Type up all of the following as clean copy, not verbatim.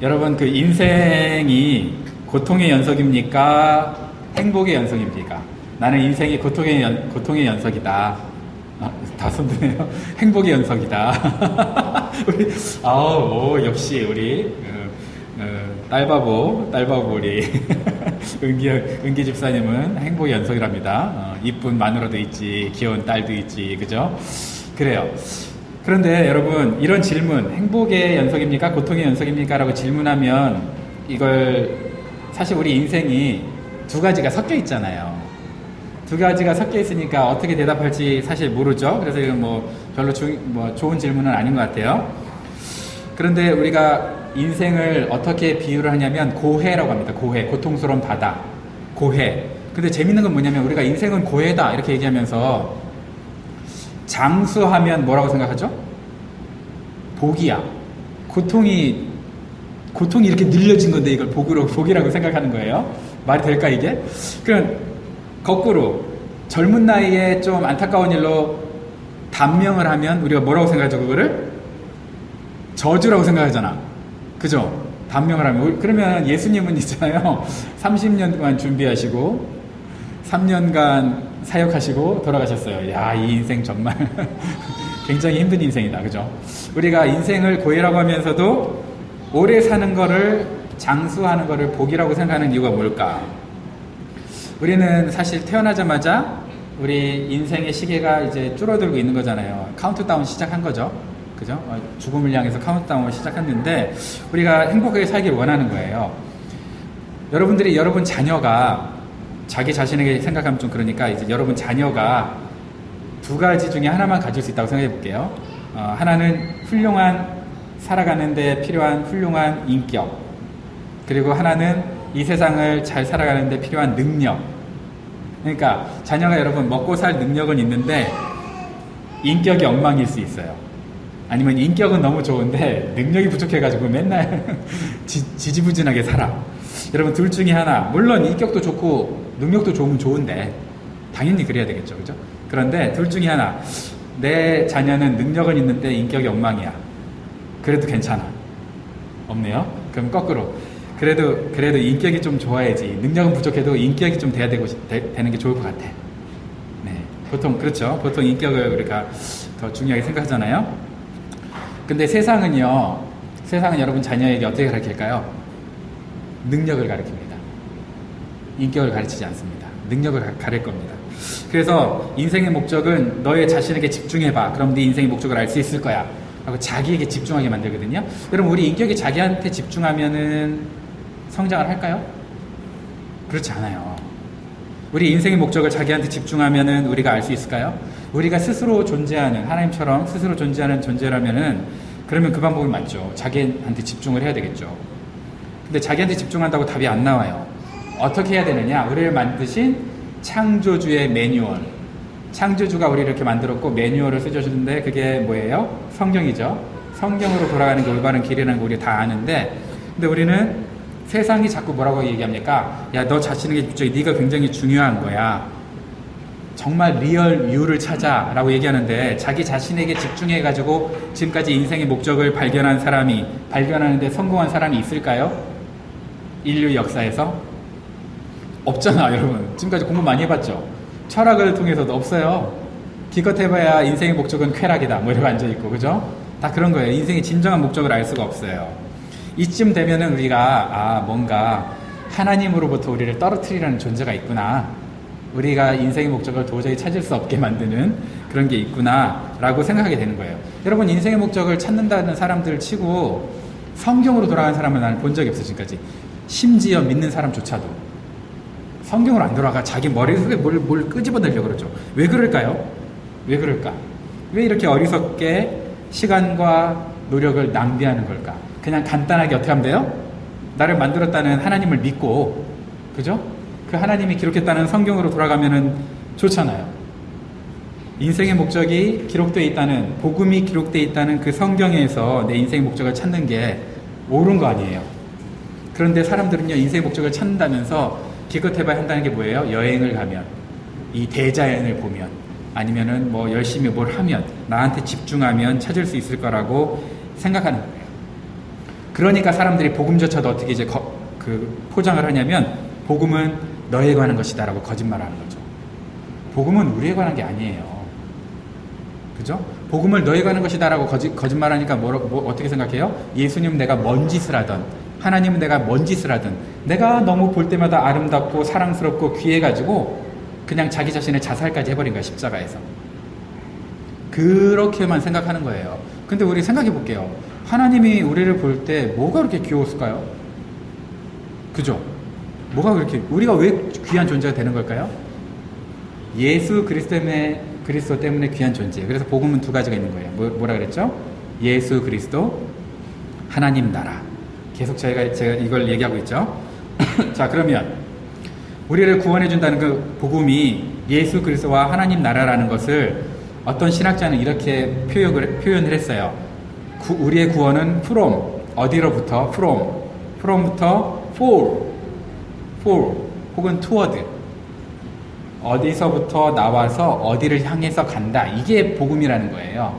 여러분, 그 인생이 고통의 연속입니까? 행복의 연속입니까? 나는 인생이 고통의 연속이다. 다 손드네요. 행복의 연속이다. 우리, 역시 우리, 딸바보 우리, 은기 집사님은 행복의 연속이랍니다. 이쁜 마누라도 있지, 귀여운 딸도 있지, 그죠? 그래요. 그런데 여러분, 이런 질문, 행복의 연속입니까? 고통의 연속입니까? 라고 질문하면, 이걸, 사실 우리 인생이 두 가지가 섞여 있잖아요. 두 가지가 섞여 있으니까 어떻게 대답할지 사실 모르죠. 그래서 이건 별로 좋은 질문은 아닌 것 같아요. 그런데 우리가 인생을 어떻게 비유를 하냐면 고해라고 합니다. 고해, 고통스러운 바다, 고해. 근데 재밌는 건 뭐냐면 우리가 인생은 고해다 이렇게 얘기하면서 장수하면 뭐라고 생각하죠? 복이야. 고통이 이렇게 늘려진 건데 이걸 복이라고 생각하는 거예요. 말이 될까 이게? 그럼 거꾸로 젊은 나이에 좀 안타까운 일로 단명을 하면 우리가 뭐라고 생각하죠? 그거를? 저주라고 생각하잖아. 그죠? 단명을 하면. 그러면 예수님은 있잖아요. 30년 동안 준비하시고 3년간 사역하시고 돌아가셨어요. 야, 이 인생 정말 굉장히 힘든 인생이다. 그죠? 우리가 인생을 고해라고 하면서도 오래 사는 거를, 장수하는 거를 복이라고 생각하는 이유가 뭘까? 우리는 사실 태어나자마자 우리 인생의 시계가 이제 줄어들고 있는 거잖아요. 카운트다운 시작한 거죠. 그죠? 죽음을 향해서 카운트다운을 시작했는데 우리가 행복하게 살길 원하는 거예요. 여러분 자녀가 자기 자신에게 생각하면 좀 그러니까 이제 여러분 자녀가 두 가지 중에 하나만 가질 수 있다고 생각해 볼게요. 하나는 훌륭한 살아가는데 필요한 훌륭한 인격, 그리고 하나는 이 세상을 잘 살아가는데 필요한 능력. 그러니까 자녀가 여러분 먹고 살 능력은 있는데 인격이 엉망일 수 있어요. 아니면 인격은 너무 좋은데 능력이 부족해가지고 맨날 지지부진하게 살아. 여러분 둘 중에 하나, 물론 인격도 좋고 능력도 좋으면 좋은데 당연히 그래야 되겠죠, 그죠? 그런데 둘 중에 하나, 내 자녀는 능력은 있는데 인격이 엉망이야. 그래도 괜찮아. 없네요? 그럼 거꾸로. 그래도 인격이 좀 좋아야지. 능력은 부족해도 인격이 좀 되는 게 좋을 것 같아. 네. 보통, 그렇죠. 보통 인격을 우리가 더 중요하게 생각하잖아요. 근데 세상은 여러분 자녀에게 어떻게 가르칠까요? 능력을 가르칩니다. 인격을 가르치지 않습니다. 능력을 가르칠 겁니다. 그래서 인생의 목적은 너의 자신에게 집중해봐. 그럼 네 인생의 목적을 알 수 있을 거야. 하고 자기에게 집중하게 만들거든요. 여러분 우리 인격이 자기한테 집중하면은 성장을 할까요? 그렇지 않아요. 우리 인생의 목적을 자기한테 집중하면은 우리가 알 수 있을까요? 우리가 스스로 존재하는, 하나님처럼 스스로 존재하는 존재라면은 그러면 그 방법이 맞죠. 자기한테 집중을 해야 되겠죠. 근데 자기한테 집중한다고 답이 안 나와요. 어떻게 해야 되느냐? 우리를 만드신 창조주의 매뉴얼. 창조주가 우리를 이렇게 만들었고 매뉴얼을 써주는데 그게 뭐예요? 성경이죠. 성경으로 돌아가는 게 올바른 길이라는 거 우리 다 아는데, 근데 우리는 세상이 자꾸 뭐라고 얘기합니까? 야, 너 자신에게 네가 굉장히 중요한 거야. 정말 리얼 유를 찾아라고 얘기하는데 자기 자신에게 집중해가지고 지금까지 인생의 목적을 발견하는데 성공한 사람이 있을까요? 인류 역사에서? 없잖아, 여러분. 지금까지 공부 많이 해봤죠? 철학을 통해서도 없어요. 기껏 해봐야 인생의 목적은 쾌락이다. 이러고 앉아있고, 그죠? 다 그런 거예요. 인생의 진정한 목적을 알 수가 없어요. 이쯤 되면은 우리가, 뭔가 하나님으로부터 우리를 떨어뜨리라는 존재가 있구나. 우리가 인생의 목적을 도저히 찾을 수 없게 만드는 그런 게 있구나. 라고 생각하게 되는 거예요. 여러분, 인생의 목적을 찾는다는 사람들 치고 성경으로 돌아가는 사람은 나는 본 적이 없어, 지금까지. 심지어 믿는 사람조차도. 성경으로 안 돌아가. 자기 머릿속에 뭘 끄집어내려고 그러죠. 왜 그럴까요? 왜 그럴까? 왜 이렇게 어리석게 시간과 노력을 낭비하는 걸까? 그냥 간단하게 어떻게 하면 돼요? 나를 만들었다는 하나님을 믿고, 그죠? 그 하나님이 기록했다는 성경으로 돌아가면은 좋잖아요. 인생의 목적이 기록되어 있다는, 복음이 기록되어 있다는 그 성경에서 내 인생의 목적을 찾는 게 옳은 거 아니에요. 그런데 사람들은요, 인생의 목적을 찾는다면서 기껏 해봐야 한다는 게 뭐예요? 여행을 가면, 이 대자연을 보면, 아니면은 열심히 뭘 하면, 나한테 집중하면 찾을 수 있을 거라고 생각하는 거예요. 그러니까 사람들이 복음조차도 어떻게 이제 포장을 하냐면 복음은 너에 관한 것이다 라고 거짓말하는 거죠. 복음은 우리에 관한 게 아니에요. 그죠? 복음을 너에 관한 것이다 라고 거짓말하니까 어떻게 생각해요? 예수님은 내가 뭔 짓을 하든, 하나님은 내가 뭔 짓을 하든, 내가 너무 볼 때마다 아름답고 사랑스럽고 귀해가지고 그냥 자기 자신의 자살까지 해버린 거야, 십자가에서. 그렇게만 생각하는 거예요. 근데 우리 생각해 볼게요. 하나님이 우리를 볼 때 뭐가 그렇게 귀여웠을까요? 그죠? 뭐가 그렇게, 우리가 왜 귀한 존재가 되는 걸까요? 예수 그리스도 때문에 귀한 존재. 그래서 복음은 두 가지가 있는 거예요. 뭐라 그랬죠? 예수 그리스도, 하나님 나라. 계속 제가 이걸 얘기하고 있죠. 자, 그러면 우리를 구원해 준다는 그 복음이 예수 그리스도와 하나님 나라라는 것을 어떤 신학자는 이렇게 표현을 했어요. 우리의 구원은 from, 어디로부터? from부터 for, 혹은 toward, 어디서부터 나와서 어디를 향해서 간다. 이게 복음이라는 거예요.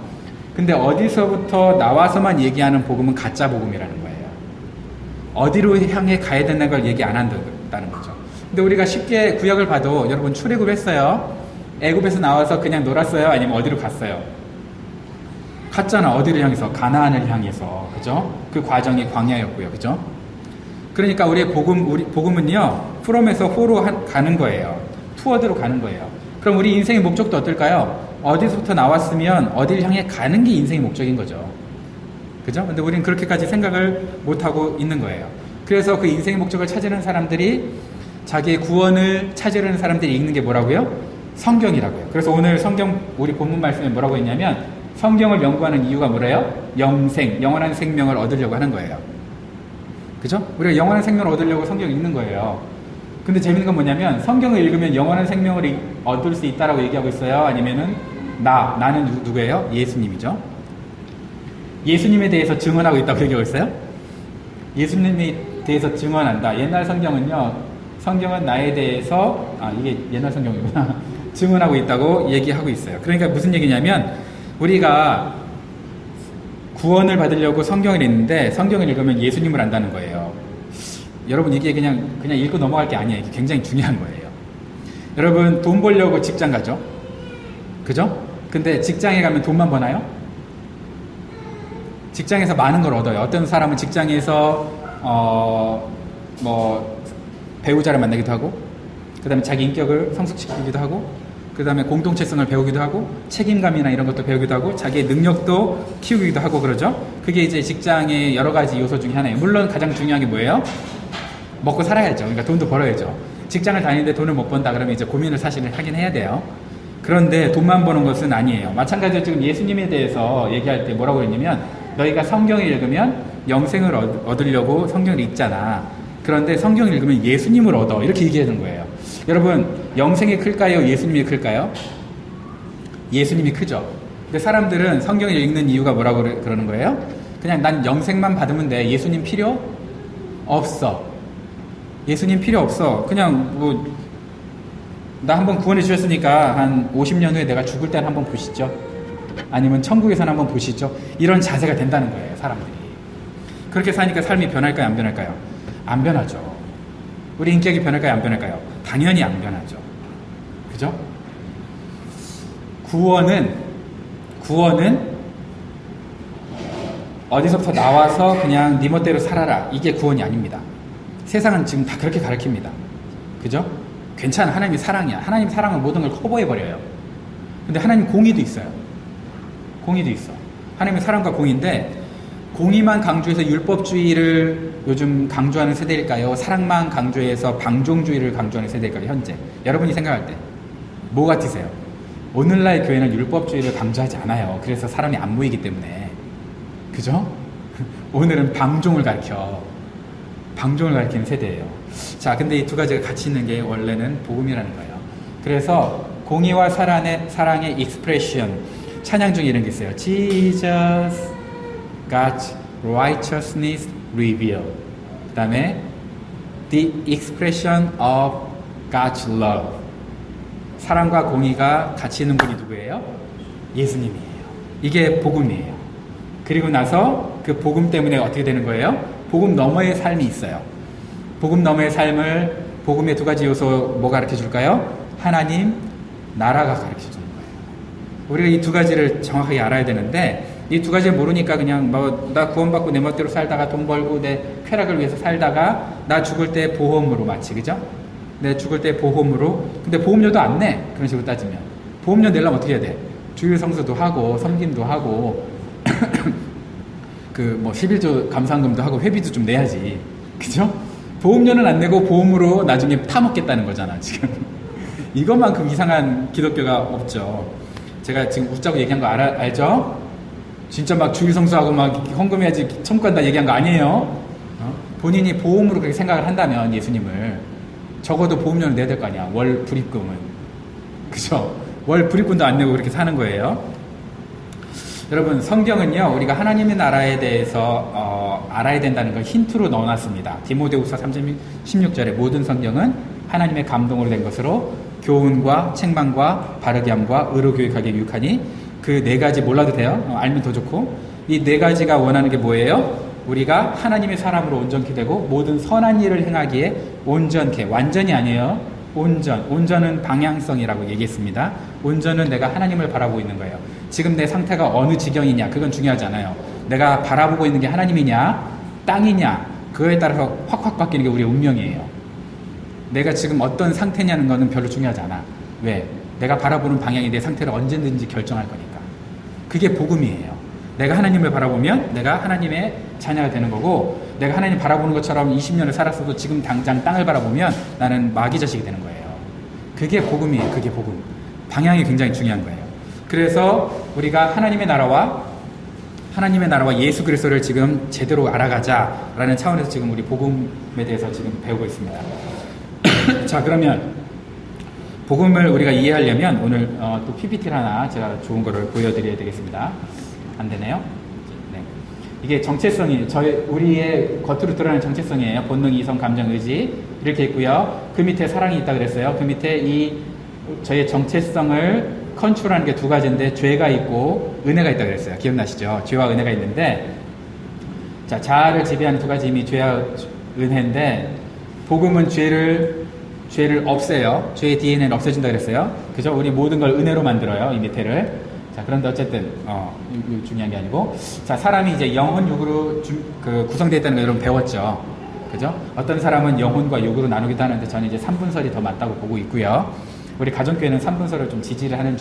근데 어디서부터 나와서만 얘기하는 복음은 가짜 복음이라는 거예요. 어디로 향해 가야 되는 걸 얘기 안 한다는 거죠. 근데 우리가 쉽게 구약을 봐도 여러분 출애굽 했어요. 애굽에서 나와서 그냥 놀았어요? 아니면 어디로 갔어요? 갔잖아. 어디를 향해서? 가나안을 향해서. 그죠? 그 과정이 광야였고요. 그죠? 그러니까 우리의 복음은요, from에서 for로 가는 거예요. toward로 가는 거예요. 그럼 우리 인생의 목적도 어떨까요? 어디서부터 나왔으면 어디를 향해 가는 게 인생의 목적인 거죠. 그죠? 근데 우리는 그렇게까지 생각을 못하고 있는 거예요. 그래서 그 인생의 목적을 찾으는 사람들이, 자기의 구원을 찾으려는 사람들이 읽는 게 뭐라고요? 성경이라고요. 그래서 오늘 우리 본문 말씀에 뭐라고 했냐면, 성경을 연구하는 이유가 뭐래요? 영원한 생명을 얻으려고 하는 거예요. 그죠? 우리가 영원한 생명을 얻으려고 성경 읽는 거예요. 근데 재밌는 건 뭐냐면, 성경을 읽으면 영원한 생명을 얻을 수 있다라고 얘기하고 있어요? 아니면은 나는 누구예요? 예수님이죠. 예수님에 대해서 증언하고 있다고 얘기하고 있어요? 예수님에 대해서 증언한다. 옛날 성경은요, 성경은 나에 대해서, 이게 옛날 성경이구나. 증언하고 있다고 얘기하고 있어요. 그러니까 무슨 얘기냐면, 우리가 구원을 받으려고 성경을 읽는데, 성경을 읽으면 예수님을 안다는 거예요. 여러분, 이게 그냥 읽고 넘어갈 게 아니에요. 이게 굉장히 중요한 거예요. 여러분, 돈 벌려고 직장 가죠? 그죠? 근데 직장에 가면 돈만 버나요? 직장에서 많은 걸 얻어요. 어떤 사람은 직장에서 배우자를 만나기도 하고, 그 다음에 자기 인격을 성숙시키기도 하고, 그 다음에 공동체성을 배우기도 하고, 책임감이나 이런 것도 배우기도 하고, 자기의 능력도 키우기도 하고 그러죠. 그게 이제 직장의 여러 가지 요소 중에 하나예요. 물론 가장 중요한 게 뭐예요? 먹고 살아야죠. 그러니까 돈도 벌어야죠. 직장을 다니는데 돈을 못 번다 그러면 이제 고민을 사실은 하긴 해야 돼요. 그런데 돈만 버는 것은 아니에요. 마찬가지로 지금 예수님에 대해서 얘기할 때 뭐라고 했냐면, 너희가 성경을 읽으면 영생을 얻으려고 성경을 읽잖아. 그런데 성경을 읽으면 예수님을 얻어. 이렇게 얘기하는 거예요. 여러분, 영생이 클까요? 예수님이 클까요? 예수님이 크죠. 근데 사람들은 성경을 읽는 이유가 뭐라고 그러는 거예요? 그냥 난 영생만 받으면 돼. 예수님 필요 없어. 예수님 필요 없어. 그냥 나 한번 구원해 주셨으니까 한 50년 후에 내가 죽을 때는 한번 보시죠. 아니면 천국에서는 한번 보시죠. 이런 자세가 된다는 거예요, 사람들이. 그렇게 사니까 삶이 변할까요, 안 변할까요? 안 변하죠. 우리 인격이 변할까요, 안 변할까요? 당연히 안 변하죠. 그죠? 구원은 어디서부터 나와서 그냥 네 멋대로 살아라. 이게 구원이 아닙니다. 세상은 지금 다 그렇게 가르칩니다. 그죠? 괜찮아. 하나님이 사랑이야. 하나님 사랑은 모든 걸 커버해버려요. 근데 하나님 공의도 있어요. 공의도 있어. 하나님의 사랑과 공의인데, 공의만 강조해서 율법주의를 요즘 강조하는 세대일까요? 사랑만 강조해서 방종주의를 강조하는 세대일까요? 현재 여러분이 생각할 때 뭐 같으세요? 오늘날 교회는 율법주의를 강조하지 않아요. 그래서 사람이 안 모이기 때문에. 그죠? 오늘은 방종을 가리키는 세대예요. 자, 근데 이 두 가지가 같이 있는 게 원래는 복음이라는 거예요. 그래서 공의와 사랑의 익스프레션, 찬양 중에 이런 게 있어요. Jesus, God's righteousness revealed. 그 다음에 The expression of God's love. 사랑과 공의가 같이 있는 분이 누구예요? 예수님이에요. 이게 복음이에요. 그리고 나서 그 복음 때문에 어떻게 되는 거예요? 복음 너머의 삶이 있어요. 복음 너머의 삶을 복음의 두 가지 요소 뭐가 가르쳐 줄까요? 하나님, 나라가 가르쳐 주는 거예요. 우리가 이 두 가지를 정확하게 알아야 되는데 이 두 가지를 모르니까 그냥 뭐 나 구원받고 내 멋대로 살다가 돈 벌고 내 쾌락을 위해서 살다가 나 죽을 때 보험으로 마치, 그죠? 내 죽을 때 보험으로. 근데 보험료도 안 내. 그런 식으로 따지면 보험료 내려면 어떻게 해야 돼? 주일 성수도 하고 섬김도 하고 그 뭐 11조 감사금도 하고 회비도 좀 내야지, 그죠? 보험료는 안 내고 보험으로 나중에 타먹겠다는 거잖아 지금. 이것만큼 이상한 기독교가 없죠. 제가 지금 웃자고 얘기한 거 알죠? 진짜 막 주일 성수하고 막 헌금해야지 천국 간다 얘기한 거 아니에요. 본인이 보험으로 그렇게 생각을 한다면 예수님을 적어도 보험료는 내야 될 거 아니야. 월 불입금은, 그죠? 월 불입금도 안 내고 그렇게 사는 거예요. 여러분, 성경은요 우리가 하나님의 나라에 대해서 알아야 된다는 걸 힌트로 넣어놨습니다. 디모데후서 3장 16절에 모든 성경은 하나님의 감동으로 된 것으로 교훈과 책망과 바르게 함과 의로 교육하게 유익하니 그 네 가지 몰라도 돼요. 알면 더 좋고. 이 네 가지가 원하는 게 뭐예요? 우리가 하나님의 사람으로 온전케 되고 모든 선한 일을 행하기에 온전케, 완전히 아니에요. 온전은 방향성이라고 얘기했습니다. 온전은 내가 하나님을 바라보고 있는 거예요. 지금 내 상태가 어느 지경이냐, 그건 중요하지 않아요. 내가 바라보고 있는 게 하나님이냐 땅이냐, 그거에 따라서 확확 바뀌는 게 우리의 운명이에요. 내가 지금 어떤 상태냐는 거는 별로 중요하지 않아. 왜? 내가 바라보는 방향이 내 상태를 언제든지 결정할 거니까. 그게 복음이에요. 내가 하나님을 바라보면 내가 하나님의 자녀가 되는 거고, 내가 하나님 바라보는 것처럼 20년을 살았어도 지금 당장 땅을 바라보면 나는 마귀 자식이 되는 거예요. 그게 복음이에요. 그게 복음. 방향이 굉장히 중요한 거예요. 그래서 우리가 하나님의 나라와 예수 그리스도를 지금 제대로 알아가자라는 차원에서 지금 우리 복음에 대해서 지금 배우고 있습니다. 자, 그러면 복음을 우리가 이해하려면 오늘 또 PPT를 하나 제가 좋은 거를 보여드려야 되겠습니다. 안 되네요. 네. 이게 정체성이 우리의 겉으로 드러나는 정체성이에요. 본능, 이성, 감정, 의지 이렇게 있고요. 그 밑에 사랑이 있다 그랬어요. 그 밑에 저의 정체성을 컨트롤하는 게 두 가지인데 죄가 있고 은혜가 있다 그랬어요. 기억나시죠? 죄와 은혜가 있는데, 자, 자아를 지배하는 두 가지 힘이 죄와 은혜인데, 복음은 죄를 없애요. 죄의 DNA는 없애준다 그랬어요. 그죠? 우리 모든 걸 은혜로 만들어요. 이 밑에를. 자, 그런데 어쨌든 이거 중요한 게 아니고, 자, 사람이 이제 영혼, 육으로 구성되어 있다는 거 여러분 배웠죠. 그죠? 어떤 사람은 영혼과 육으로 나누기도 하는데 저는 이제 3분설이 더 맞다고 보고 있고요. 우리 가정교회는 3분설을 좀 지지를 하는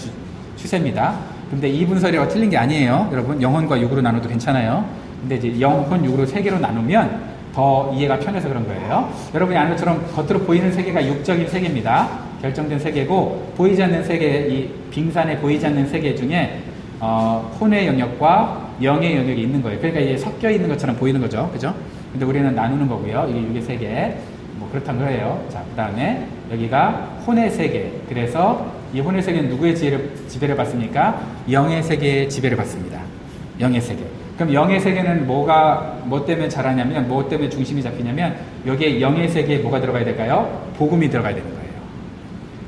추세입니다. 근데 2분설이라고 틀린 게 아니에요. 여러분, 영혼과 육으로 나눠도 괜찮아요. 근데 이제 영혼, 육으로 세 개로 나누면 더 이해가 편해서 그런 거예요. 여러분이 아는 것처럼 겉으로 보이는 세계가 육적인 세계입니다. 결정된 세계고, 보이지 않는 세계, 이 빙산에 보이지 않는 세계 중에 혼의 영역과 영의 영역이 있는 거예요. 그러니까 이게 섞여 있는 것처럼 보이는 거죠. 그죠? 근데 우리는 나누는 거고요. 이게 육의 세계. 뭐 그렇단 거예요. 자, 그 다음에 여기가 혼의 세계. 그래서 이 혼의 세계는 누구의 지배를 받습니까? 영의 세계의 지배를 받습니다. 영의 세계. 그럼 영의 세계는 뭐 때문에 자라냐면, 뭐 때문에 중심이 잡히냐면, 여기에 영의 세계에 뭐가 들어가야 될까요? 복음이 들어가야 되는 거예요.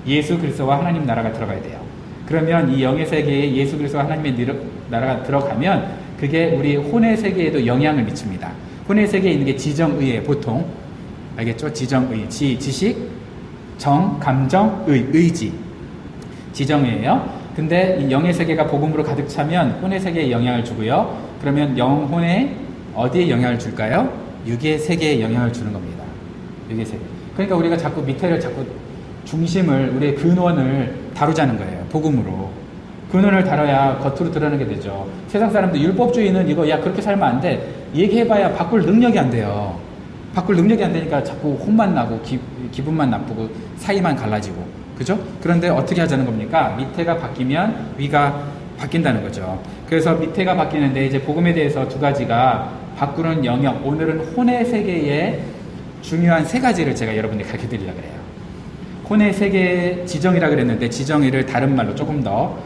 예수 그리스도와 하나님 나라가 들어가야 돼요. 그러면 이 영의 세계에 예수 그리스도와 하나님의 나라가 들어가면 그게 우리 혼의 세계에도 영향을 미칩니다. 혼의 세계에 있는 게 지정의예요. 보통 알겠죠? 지정의, 지식, 정, 감정, 의지, 지정의예요. 근데 이 영의 세계가 복음으로 가득 차면 혼의 세계에 영향을 주고요. 그러면 영혼에 어디에 영향을 줄까요? 육의 세계에 영향을 주는 겁니다. 육의 세계. 그러니까 우리가 자꾸 밑에를 중심을, 우리의 근원을 다루자는 거예요. 복음으로. 근원을 다뤄야 겉으로 드러나는 게 되죠. 세상 사람들 율법주의는 이거 야 그렇게 살면 안 돼. 얘기해봐야 바꿀 능력이 안 돼요. 바꿀 능력이 안 되니까 자꾸 혼만 나고 기분만 나쁘고 사이만 갈라지고. 그죠? 그런데 어떻게 하자는 겁니까? 밑에가 바뀌면 위가 바뀐다는 거죠. 그래서 밑에가 바뀌는데 이제 복음에 대해서 두 가지가 바꾸는 영역, 오늘은 혼의 세계의 중요한 세 가지를 제가 여러분들께 가르쳐 드리려고 그래요. 혼의 세계 지정이라 그랬는데 지정의를 다른 말로 조금 더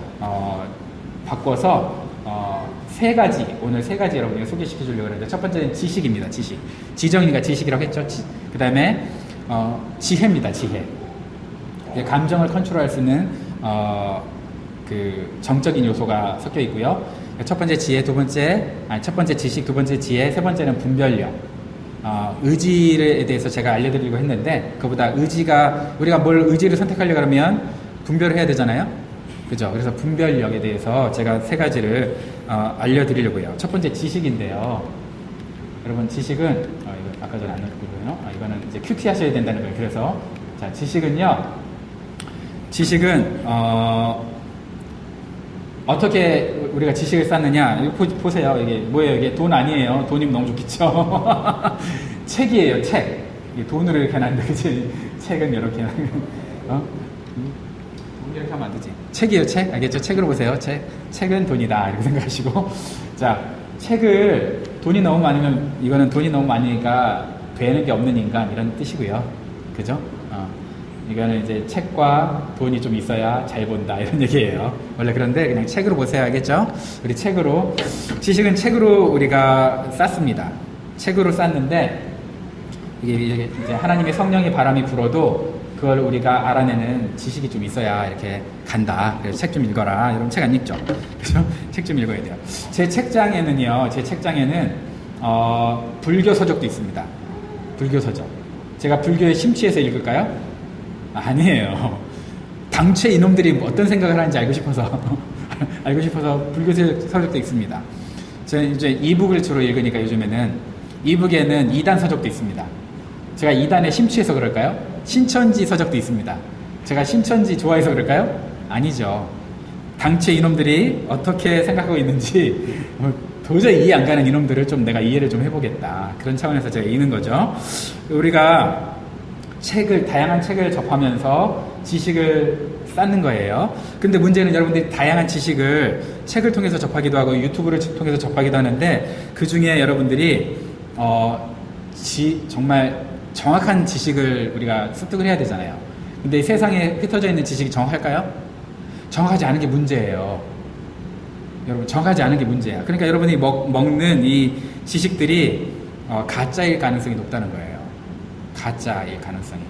바꿔서 세 가지, 오늘 세 가지 여러분에게 소개시켜 주려고 하는데, 첫 번째는 지식입니다. 지식. 지정이니까 지식이라고 했죠. 그 다음에 지혜입니다. 지혜. 감정을 컨트롤할 수 있는 그 정적인 요소가 섞여 있고요. 첫 번째 지혜, 첫 번째 지식, 두 번째 지혜, 세 번째는 분별력. 의지에 대해서 제가 알려드리려고 했는데, 그보다 우리가 뭘 의지를 선택하려고 하면 분별을 해야 되잖아요. 그죠? 그래서 분별력에 대해서 제가 세 가지를 알려드리려고요. 첫 번째 지식인데요. 여러분, 지식은, 이거 아까 전에 안 넣었고요. 이거는 이제 큐티 하셔야 된다는 거예요. 그래서, 자, 지식은, 어떻게 우리가 지식을 쌓느냐. 이거 보세요. 이게 뭐예요? 이게 돈 아니에요. 돈이면 너무 좋겠죠. 책이에요, 책. 이게 돈으로 이렇게 하는데, 그치? 책은 이렇게 하는, 이렇게 하면 안 되지. 책이에요, 책. 알겠죠? 책으로 보세요. 책은 돈이다. 이렇게 생각하시고. 자, 책을 돈이 너무 많으면, 이거는 돈이 너무 많으니까 되는 게 없는 인간, 이런 뜻이고요. 그죠? 이거는 이제 책과 돈이 좀 있어야 잘 본다, 이런 얘기예요. 원래 그런데 그냥 책으로 보세요. 알겠죠? 우리 지식은 책으로 우리가 쌓습니다. 책으로 쌓는데, 이게 이제 하나님의 성령의 바람이 불어도 그걸 우리가 알아내는 지식이 좀 있어야 이렇게 간다. 그래서 책 좀 읽어라. 여러분 책 안 읽죠? 그래서 책 좀 읽어야 돼요. 제 책장에는 불교 서적도 있습니다. 불교 서적. 제가 불교에 심취해서 읽을까요? 아니에요. 당최 이놈들이 어떤 생각을 하는지 알고 싶어서 불교 서적도 있습니다. 저는 이제 이북을 주로 읽으니까 요즘에는 이북에는 2단 서적도 있습니다. 제가 2단에 심취해서 그럴까요? 신천지 서적도 있습니다. 제가 신천지 좋아해서 그럴까요? 아니죠. 당최 이놈들이 어떻게 생각하고 있는지 도저히 이해 안 가는 이놈들을 좀 내가 이해를 좀 해보겠다. 그런 차원에서 제가 읽는 거죠. 우리가 다양한 책을 접하면서 지식을 쌓는 거예요. 근데 문제는 여러분들이 다양한 지식을 책을 통해서 접하기도 하고 유튜브를 통해서 접하기도 하는데, 그 중에 여러분들이 정말 정확한 지식을 우리가 습득을 해야 되잖아요. 근데 이 세상에 흩어져 있는 지식이 정확할까요? 정확하지 않은 게 문제예요. 여러분, 정확하지 않은 게 문제야. 그러니까 여러분이 먹는 이 지식들이 가짜일 가능성이 높다는 거예요. 가짜일 가능성이.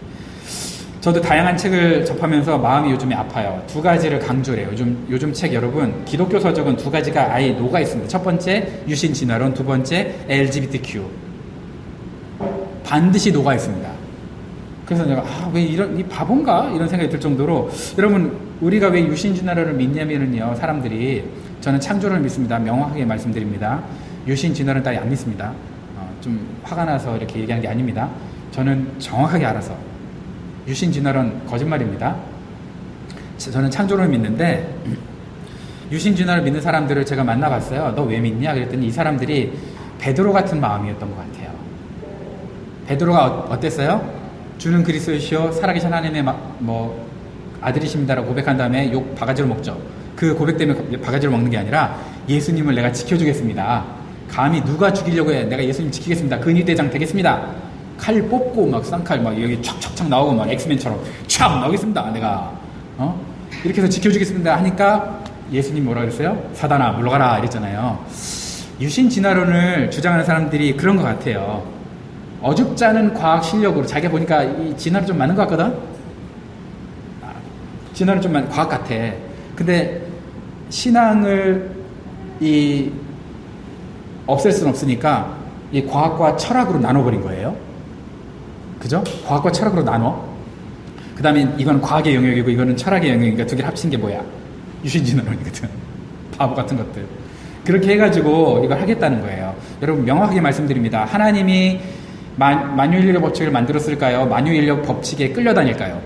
저도 다양한 책을 접하면서 마음이 요즘에 아파요. 두 가지를 강조를 해요. 요즘 책 여러분, 기독교 서적은 두 가지가 아예 녹아 있습니다. 첫 번째 유신 진화론, 두 번째 LGBTQ. 반드시 녹아 있습니다. 그래서 내가 왜 이 바본가? 이런 생각이 들 정도로, 여러분, 우리가 왜 유신 진화론을 믿냐면은요, 사람들이, 저는 창조론을 믿습니다. 명확하게 말씀드립니다. 유신 진화론 따위 안 믿습니다. 좀 화가 나서 이렇게 얘기하는 게 아닙니다. 저는 정확하게 알아서 유신 진화론 거짓말입니다. 저는 창조론을 믿는데, 유신 진화를 믿는 사람들을 제가 만나봤어요. 너 왜 믿냐? 그랬더니 이 사람들이 베드로 같은 마음이었던 것 같아요. 베드로가 어땠어요? 주는 그리스도이시오 살아계신 하나님의 아들이십니다라고 고백한 다음에 욕 바가지로 먹죠. 그 고백 때문에 바가지로 먹는 게 아니라, 예수님을 내가 지켜주겠습니다. 감히 누가 죽이려고 해. 내가 예수님 지키겠습니다. 근위대장 되겠습니다. 칼 뽑고 막 쌍칼 막 여기 촥촥촥 나오고 막 엑스맨처럼 촥 나오겠습니다. 내가 이렇게 해서 지켜주겠습니다 하니까 예수님 뭐라 그랬어요? 사단아 물러가라 이랬잖아요. 유신 진화론을 주장하는 사람들이 그런 것 같아요. 어줍지 않은 과학 실력으로, 자기가 보니까 이 진화론 좀 맞는 것 같거든? 진화론 좀 과학 같아. 근데 신앙을 없앨 수는 없으니까 이 과학과 철학으로 나눠버린 거예요. 그죠? 과학과 철학으로 나눠. 그 다음에 이건 과학의 영역이고 이거는 철학의 영역이니까 두 개를 합친 게 뭐야? 유신진화론이거든. 바보 같은 것들. 그렇게 해가지고 이걸 하겠다는 거예요. 여러분, 명확하게 말씀드립니다. 하나님이 만유인력 법칙을 만들었을까요? 만유인력 법칙에 끌려다닐까요?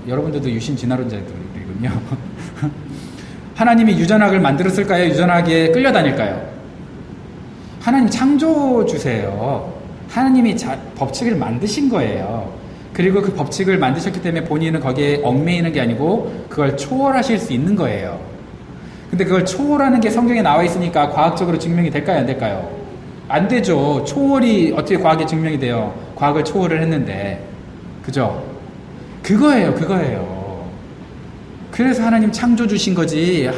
여러분들도 유신진화론자들이군요. 하나님이 유전학을 만들었을까요? 유전학에 끌려다닐까요? 하나님 창조주세요. 하나님이 법칙을 만드신 거예요. 그리고 그 법칙을 만드셨기 때문에 본인은 거기에 얽매이는 게 아니고 그걸 초월하실 수 있는 거예요. 근데 그걸 초월하는 게 성경에 나와 있으니까 과학적으로 증명이 될까요? 안 될까요? 안 되죠. 초월이 어떻게 과학에 증명이 돼요? 과학을 초월을 했는데. 그죠? 그거예요. 그래서 하나님 창조주신 거지.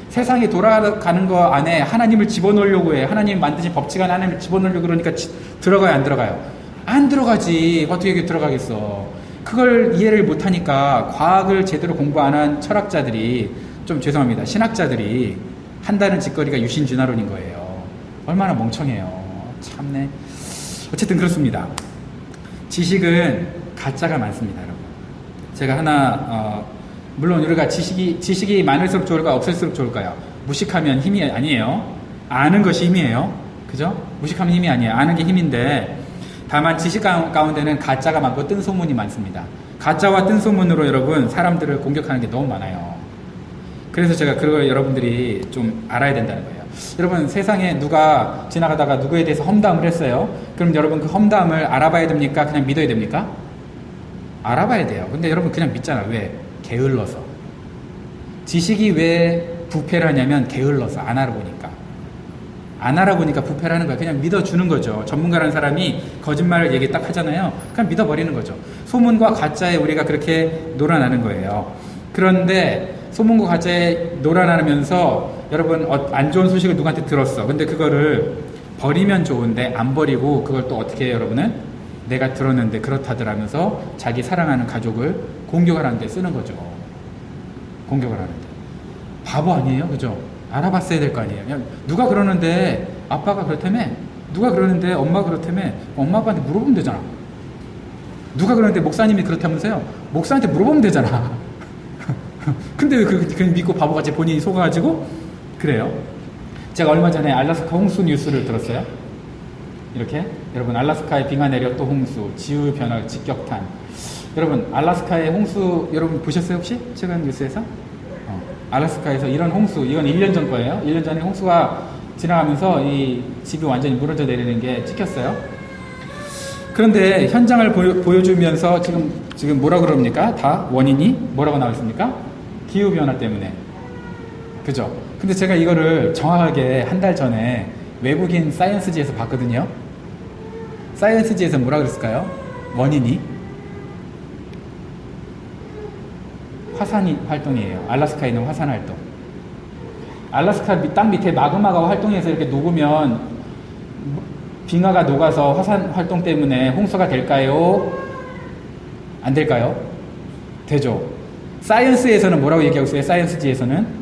세상에 돌아가는 거 안에 하나님을 집어넣으려고 해. 하나님 만드신 법칙 안에 하나님을 집어넣으려고 그러니까 들어가요, 안 들어가요? 안 들어가지. 어떻게 여기 들어가겠어? 그걸 이해를 못하니까 과학을 제대로 공부 안 한 철학자들이, 좀 죄송합니다, 신학자들이 한다는 짓거리가 유신진화론인 거예요. 얼마나 멍청해요. 참네. 어쨌든 그렇습니다. 지식은 가짜가 많습니다, 여러분. 제가 하나 물론 우리가 지식이 많을수록 좋을까 없을수록 좋을까요? 무식하면 힘이 아니에요. 아는 것이 힘이에요. 그죠? 무식하면 힘이 아니에요. 아는 게 힘인데 다만 지식 가운데는 가짜가 많고 뜬 소문이 많습니다. 가짜와 뜬 소문으로 여러분 사람들을 공격하는 게 너무 많아요. 그래서 제가 그걸 여러분들이 좀 알아야 된다는 거예요. 여러분 세상에 누가 지나가다가 누구에 대해서 험담을 했어요. 그럼 여러분 그 험담을 알아봐야 됩니까? 그냥 믿어야 됩니까? 알아봐야 돼요. 근데 여러분 그냥 믿잖아. 왜? 게을러서. 지식이 왜 부패를 하냐면 게을러서 안 알아보니까. 안 알아보니까 부패를 하는 거야. 그냥 믿어주는 거죠. 전문가라는 사람이 거짓말을 얘기 딱 하잖아요. 그냥 믿어버리는 거죠. 소문과 가짜에 우리가 그렇게 놀아나는 거예요. 그런데 소문과 가짜에 놀아나면서 여러분 안 좋은 소식을 누구한테 들었어. 근데 그거를 버리면 좋은데 안 버리고 그걸 또 어떻게 해요, 여러분은? 내가 들었는데 그렇다더라면서 자기 사랑하는 가족을 공격을 하는데 쓰는 거죠. 공격을 하는데. 바보 아니에요? 그죠? 알아봤어야 될 거 아니에요. 그냥 누가 그러는데 아빠가 그렇다며? 누가 그러는데 엄마가 그렇다며? 엄마 아빠한테 물어보면 되잖아. 누가 그러는데 목사님이 그렇다면서요? 목사한테 물어보면 되잖아. 근데 왜 그냥 믿고 바보같이 본인이 속아가지고 그래요? 제가 얼마 전에 알라스카 홍수 뉴스를 들었어요. 이렇게 여러분 알라스카에 빙하 내려 또 홍수, 지후변화, 직격탄. 여러분 알라스카의 홍수 여러분 보셨어요 혹시? 최근 뉴스에서? 알라스카에서 이런 홍수, 이건 1년 전 거예요. 1년 전에 홍수가 지나가면서 이 집이 완전히 무너져 내리는 게 찍혔어요. 그런데 현장을 보여주면서 지금 뭐라 그럽니까? 다 원인이 뭐라고 나와 있습니까? 기후변화 때문에. 그죠? 근데 제가 이거를 정확하게 한 달 전에 외국인 사이언스지에서 봤거든요. 사이언스지에서 뭐라 그랬을까요? 원인이 화산 활동이에요. 알라스카에 있는 화산 활동. 알라스카 땅 밑에 마그마가 활동해서 이렇게 녹으면 빙하가 녹아서 화산 활동 때문에 홍수가 될까요? 안 될까요? 되죠. 사이언스에서는 뭐라고 얘기하고 있어요? 사이언스지에서는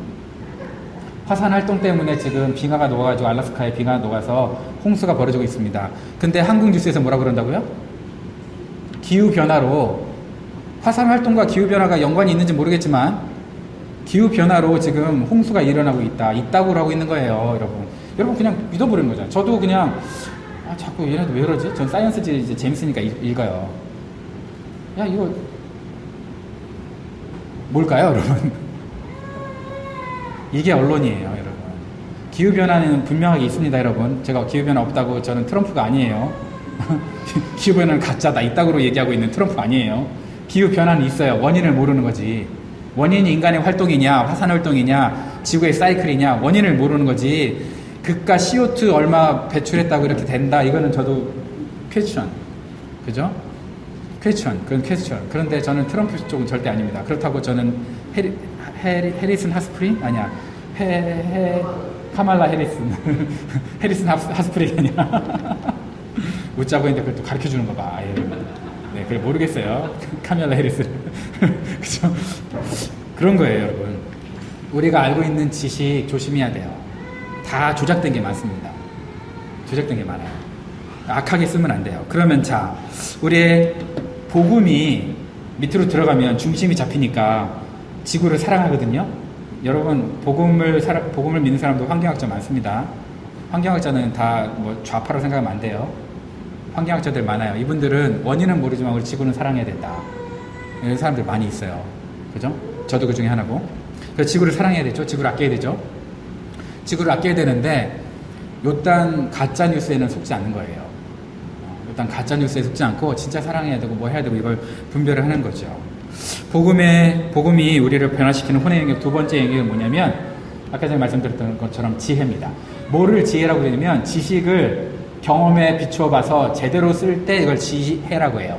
화산 활동 때문에 지금 빙하가 녹아가지고 알라스카에 빙하가 녹아서 홍수가 벌어지고 있습니다. 근데 한국 뉴스에서 뭐라고 그런다고요? 기후변화로 화산 활동과 기후변화가 연관이 있는지 모르겠지만 기후변화로 지금 홍수가 일어나고 있다고 하고 있는 거예요, 여러분. 여러분 그냥 믿어버리는 거잖아요. 저도 그냥 자꾸 얘네들 왜 그러지? 전 사이언스지 이제 재밌으니까 읽어요. 야 이거 뭘까요, 여러분? 이게 언론이에요, 여러분. 기후변화는 분명하게 있습니다, 여러분. 제가 기후변화 없다고 저는 트럼프가 아니에요. 기후변화는 가짜다 있다고 얘기하고 있는 트럼프 아니에요. 기후변화는 있어요. 원인을 모르는 거지. 원인이 인간의 활동이냐, 화산 활동이냐, 지구의 사이클이냐, 원인을 모르는 거지. 그깟 CO2 얼마 배출했다고 이렇게 된다. 이거는 저도 퀘스천. 그죠? 퀘스천. 그건 퀘스천. 그런데 저는 트럼프 쪽은 절대 아닙니다. 그렇다고 저는 해리슨 하스프링? 아니야. 카말라 해리슨. 해리슨 하스프링이 아니야. 웃자고 했는데 그걸 또 가르쳐 주는 거 봐. 아유. 네, 그걸 모르겠어요. 카멜라 해리스. 그죠? 그런 거예요, 여러분. 우리가 알고 있는 지식 조심해야 돼요. 다 조작된 게 많습니다. 조작된 게 많아요. 악하게 쓰면 안 돼요. 그러면 자, 우리의 복음이 밑으로 들어가면 중심이 잡히니까 지구를 사랑하거든요. 여러분, 복음을 믿는 사람도 환경학자 많습니다. 환경학자는 다 뭐 좌파로 생각하면 안 돼요. 환경학자들 많아요. 이분들은 원인은 모르지만 우리 지구는 사랑해야 된다. 이런 사람들 많이 있어요. 그죠? 저도 그 중에 하나고. 그래서 지구를 사랑해야 되죠. 지구를 아껴야 되죠. 지구를 아껴야 되는데 요딴 가짜 뉴스에는 속지 않는 거예요. 요딴 가짜 뉴스에 속지 않고 진짜 사랑해야 되고 뭐 해야 되고 이걸 분별을 하는 거죠. 복음이 우리를 변화시키는 혼의 영역 두 번째 영역은 뭐냐면 아까 전에 말씀드렸던 것처럼 지혜입니다. 뭐를 지혜라고 그러냐면 지식을 경험에 비추어 봐서 제대로 쓸 때 이걸 지혜라고 해요.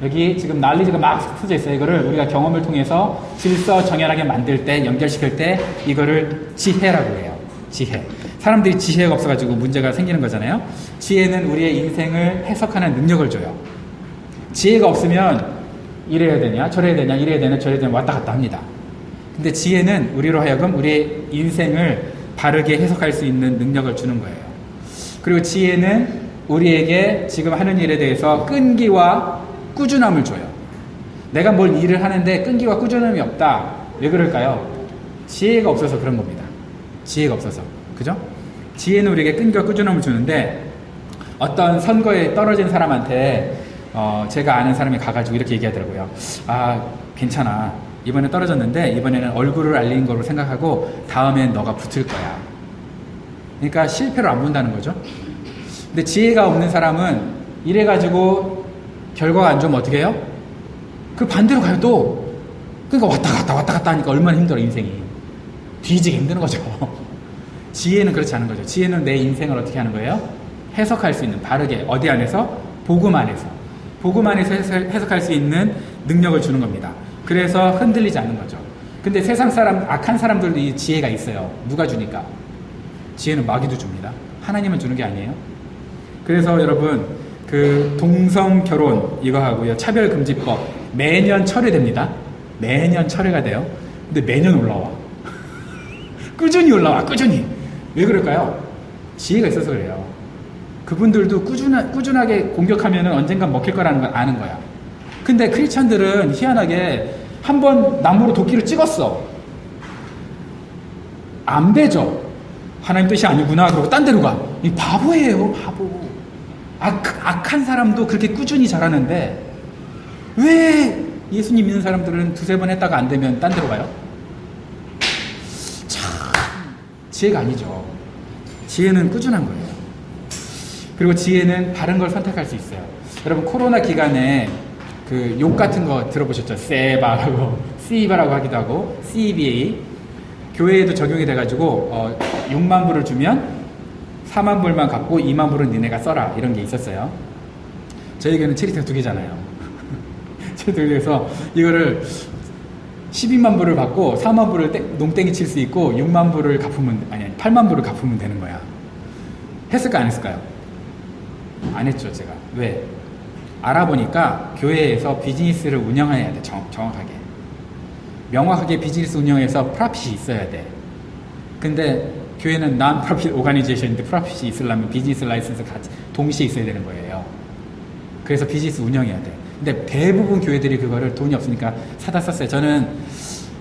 여기 지금 난리지가 막 흩어져 있어요. 이거를 우리가 경험을 통해서 질서 정연하게 만들 때, 연결시킬 때 이거를 지혜라고 해요. 지혜. 사람들이 지혜가 없어가지고 문제가 생기는 거잖아요. 지혜는 우리의 인생을 해석하는 능력을 줘요. 지혜가 없으면 이래야 되냐, 저래야 되냐, 이래야 되냐, 저래야 되냐 왔다 갔다 합니다. 근데 지혜는 우리로 하여금 우리의 인생을 바르게 해석할 수 있는 능력을 주는 거예요. 그리고 지혜는 우리에게 지금 하는 일에 대해서 끈기와 꾸준함을 줘요. 내가 뭘 일을 하는데 끈기와 꾸준함이 없다. 왜 그럴까요? 지혜가 없어서 그런 겁니다. 지혜가 없어서. 그죠? 지혜는 우리에게 끈기와 꾸준함을 주는데 어떤 선거에 떨어진 사람한테 제가 아는 사람이 가가지고 이렇게 얘기하더라고요. 아, 괜찮아. 이번에 떨어졌는데 이번에는 얼굴을 알린 거로 생각하고 다음엔 너가 붙을 거야. 그러니까 실패를 안 본다는 거죠. 근데 지혜가 없는 사람은 이래가지고 결과가 안 좋으면 어떻게 해요? 그 반대로 가요 또. 그러니까 왔다 갔다 하니까 얼마나 힘들어 인생이. 뒤지기 힘든 거죠. 지혜는 그렇지 않은 거죠. 지혜는 내 인생을 어떻게 하는 거예요? 해석할 수 있는, 바르게, 어디 안에서? 복음 안에서. 복음 안에서 해석할 수 있는 능력을 주는 겁니다. 그래서 흔들리지 않는 거죠. 근데 세상 사람, 악한 사람들도 이 지혜가 있어요. 누가 주니까? 지혜는 마귀도 줍니다. 하나님은 주는 게 아니에요. 그래서 여러분, 그 동성 결혼 이거 하고요. 차별금지법 매년 철회됩니다. 매년 철회가 돼요. 근데 매년 올라와. 꾸준히 올라와. 꾸준히. 왜 그럴까요? 지혜가 있어서 그래요. 그분들도 꾸준하게 공격하면은 언젠간 먹힐 거라는 걸 아는 거야. 근데 크리스천들은 희한하게 한번 나무로 도끼를 찍었어. 안 배져. 하나님 뜻이 아니구나. 그러고 딴 데로 가. 이 바보예요. 바보. 악한 사람도 그렇게 꾸준히 잘하는데 왜 예수님 믿는 사람들은 두세 번 했다가 안 되면 딴 데로 가요? 참 지혜가 아니죠. 지혜는 꾸준한 거예요. 그리고 지혜는 바른 걸 선택할 수 있어요. 여러분 코로나 기간에 그 욕 같은 거 들어보셨죠? 세바라고 씨바라고 하기도 하고 CBA 교회에도 적용이 돼가지고 6만 불을 주면 4만 불만 갚고 2만 불은 니네가 써라 이런 게 있었어요. 저희에게는 체리티가 2개잖아요. 그래서 이거를 12만 불을 받고 4만 불을 농땡이 칠 수 있고 6만 불을 갚으면 아니 8만 불을 갚으면 되는 거야. 했을까 안 했을까요? 안 했죠. 제가. 왜? 알아보니까 교회에서 비즈니스를 운영해야 돼. 정확하게 명확하게 비즈니스 운영해서 프로핏이 있어야 돼. 근데 교회는 non-profit organization인데 프로핏이 있으려면 비즈니스 라이선스 같이 동시에 있어야 되는 거예요. 그래서 비즈니스 운영해야 돼. 근데 대부분 교회들이 그거를 돈이 없으니까 사다 썼어요.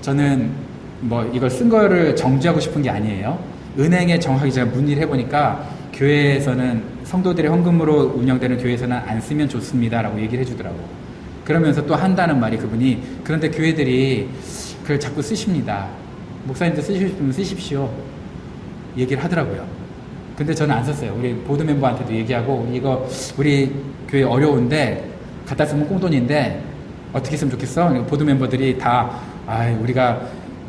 저는 뭐 이걸 쓴 거를 정지하고 싶은 게 아니에요. 은행에 정확하게 제가 문의를 해보니까 교회에서는 성도들의 헌금으로 운영되는 교회에서는 안 쓰면 좋습니다라고 얘기를 해주더라고. 그러면서 또 한다는 말이 그분이 그런데 교회들이 그걸 자꾸 쓰십니다. 목사님들 쓰시고 싶으면 쓰십시오. 얘기를 하더라고요. 근데 저는 안 썼어요. 우리 보드 멤버한테도 얘기하고 이거 우리 교회 어려운데 갖다 쓰면 꽁돈인데 어떻게 했으면 좋겠어? 보드 멤버들이 다 우리가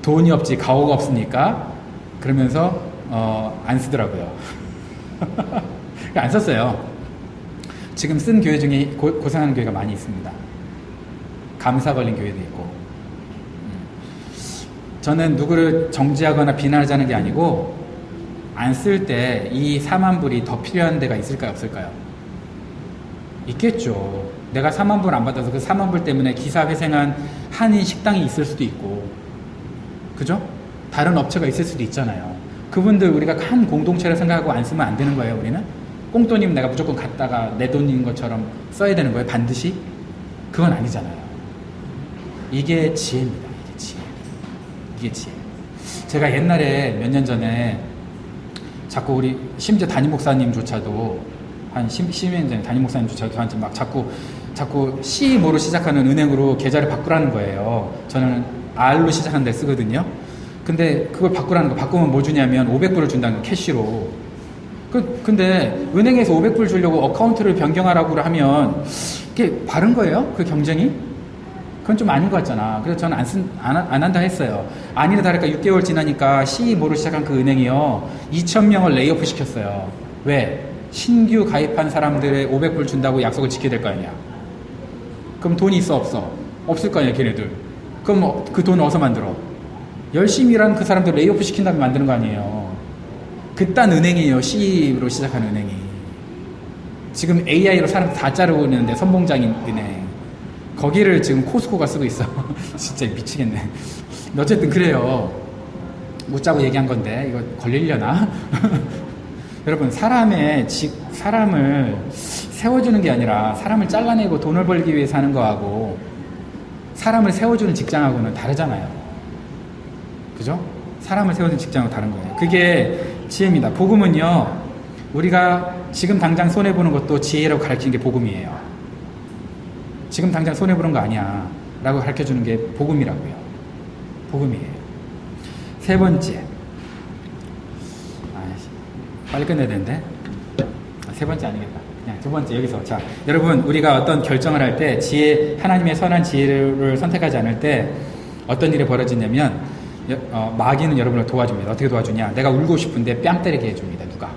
돈이 없지 가오가 없으니까 그러면서 안 쓰더라고요. 안 썼어요. 지금 쓴 교회 중에 고생하는 교회가 많이 있습니다. 감사 걸린 교회도 있고. 저는 누구를 정지하거나 비난하자는 게 아니고 안 쓸 때 이 4만 불이 더 필요한 데가 있을까요? 없을까요? 있겠죠. 내가 4만 불 안 받아서 그 4만 불 때문에 기사 회생한 한인 식당이 있을 수도 있고 그죠? 다른 업체가 있을 수도 있잖아요. 그분들 우리가 한 공동체를 생각하고 안 쓰면 안 되는 거예요. 우리는 꽁돈이면 내가 무조건 갖다가 내 돈인 것처럼 써야 되는 거예요. 반드시? 그건 아니잖아요. 이게 지혜입니다. 이게 지혜. 제가 옛날에 몇 년 전에 자꾸 우리 심지어 담임 목사님조차도 한 10년 전에 담임 목사님조차도 저한테 막 자꾸 C 뭐로 시작하는 은행으로 계좌를 바꾸라는 거예요. 저는 R로 시작하는 데 쓰거든요. 근데 그걸 바꾸라는 거 바꾸면 뭐 주냐면 500불을 준다는 거 캐시로. 근데 은행에서 500불 주려고 어카운트를 변경하라고 하면 그게 바른 거예요? 그 경쟁이? 그건 좀 아닌 것 같잖아. 그래서 저는 안 한다 했어요. 아니나 다를까 6개월 지나니까 CE모로 시작한 그 은행이요. 2,000명을 레이오프 시켰어요. 왜? 신규 가입한 사람들의 500불 준다고 약속을 지켜야 될 거 아니야. 그럼 돈이 있어 없어? 없을 거 아니야 걔네들. 그럼 그 돈 어디서 만들어? 열심히 일하는 그 사람들 레이오프 시킨 다음에 만드는 거 아니에요. 그딴 은행이에요. C로 시작한 은행이. 지금 AI로 사람 다 자르고 있는데 선봉장인 은행. 거기를 지금 코스코가 쓰고 있어. 진짜 미치겠네. 어쨌든 그래요. 묻자고 얘기한 건데 이거 걸리려나? 여러분, 사람을 세워주는 게 아니라 사람을 잘라내고 돈을 벌기 위해서 하는 거하고 사람을 세워주는 직장하고는 다르잖아요. 그죠? 사람을 세워주는 직장하고 다른 거예요. 그게 지혜입니다. 복음은요, 우리가 지금 당장 손해보는 것도 지혜라고 가르치는 게 복음이에요. 지금 당장 손해보는 거 아니야 라고 가르쳐주는 게 복음이라고요. 복음이에요. 세 번째, 빨리 끝내야 되는데, 세 번째 아니겠다. 그냥 두 번째, 여기서. 자, 여러분, 우리가 어떤 결정을 할 때 하나님의 선한 지혜를 선택하지 않을 때 어떤 일이 벌어지냐면, 마귀는 여러분을 도와줍니다. 어떻게 도와주냐? 내가 울고 싶은데 뺨 때리게 해줍니다. 누가?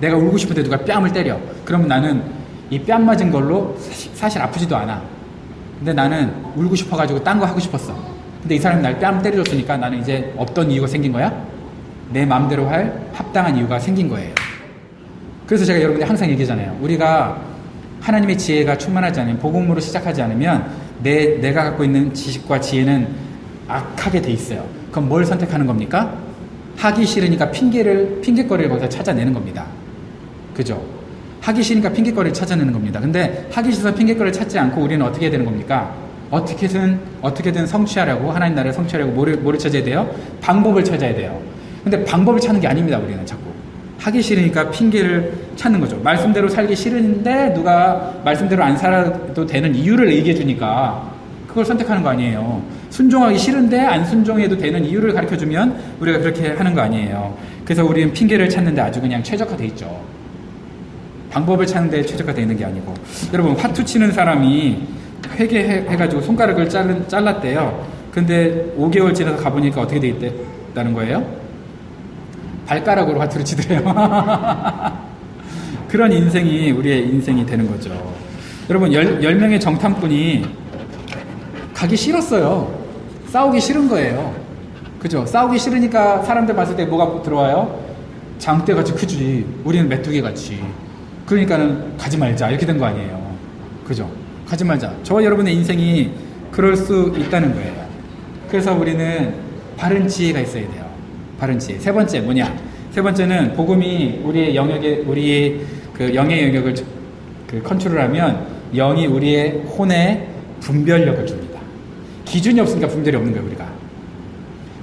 내가 울고 싶은데 누가 뺨을 때려. 그러면 나는 이 뺨 맞은 걸로 사실 아프지도 않아. 근데 나는 울고 싶어가지고 딴 거 하고 싶었어. 근데 이 사람이 날 뺨 때려줬으니까 나는 이제 없던 이유가 생긴 거야? 내 마음대로 할 합당한 이유가 생긴 거예요. 그래서 제가 여러분들 항상 얘기하잖아요. 우리가 하나님의 지혜가 충만하지 않으면, 복음으로 시작하지 않으면 내가 갖고 있는 지식과 지혜는 악하게 돼 있어요. 그럼 뭘 선택하는 겁니까? 하기 싫으니까 핑계거리를 거기서 찾아내는 겁니다. 그죠? 하기 싫으니까 핑계거리를 찾아내는 겁니다. 근데 하기 싫어서 핑계거리를 찾지 않고 우리는 어떻게 해야 되는 겁니까? 어떻게든 성취하려고, 하나님 나라를 성취하려고 뭐를 찾아야 돼요? 방법을 찾아야 돼요. 근데 방법을 찾는 게 아닙니다. 우리는 자꾸 하기 싫으니까 핑계를 찾는 거죠. 말씀대로 살기 싫은데 누가 말씀대로 안 살아도 되는 이유를 얘기해 주니까 그걸 선택하는 거 아니에요. 순종하기 싫은데 안 순종해도 되는 이유를 가르쳐 주면 우리가 그렇게 하는 거 아니에요. 그래서 우리는 핑계를 찾는데 아주 그냥 최적화돼 있죠. 방법을 찾는데 최적화되어 있는 게 아니고. 여러분, 화투 치는 사람이 회개해가지고 손가락을 잘랐대요. 근데 5개월 지나서 가보니까 어떻게 돼 있다는 거예요? 발가락으로 화투를 치더래요. 그런 인생이 우리의 인생이 되는 거죠. 여러분, 10명의 정탐꾼이 가기 싫었어요. 싸우기 싫은 거예요. 그죠? 싸우기 싫으니까 사람들 봤을 때 뭐가 들어와요? 장대같이 크지. 우리는 메뚜기같이. 그러니까는 가지 말자. 이렇게 된 거 아니에요. 그죠? 가지 말자. 저와 여러분의 인생이 그럴 수 있다는 거예요. 그래서 우리는 바른 지혜가 있어야 돼요. 바른 지혜. 세 번째 뭐냐? 세 번째는 복음이 우리의 그 영의 영역을 컨트롤하면 영이 우리의 혼에 분별력을 줍니다. 기준이 없으니까 분별이 없는 거예요, 우리가.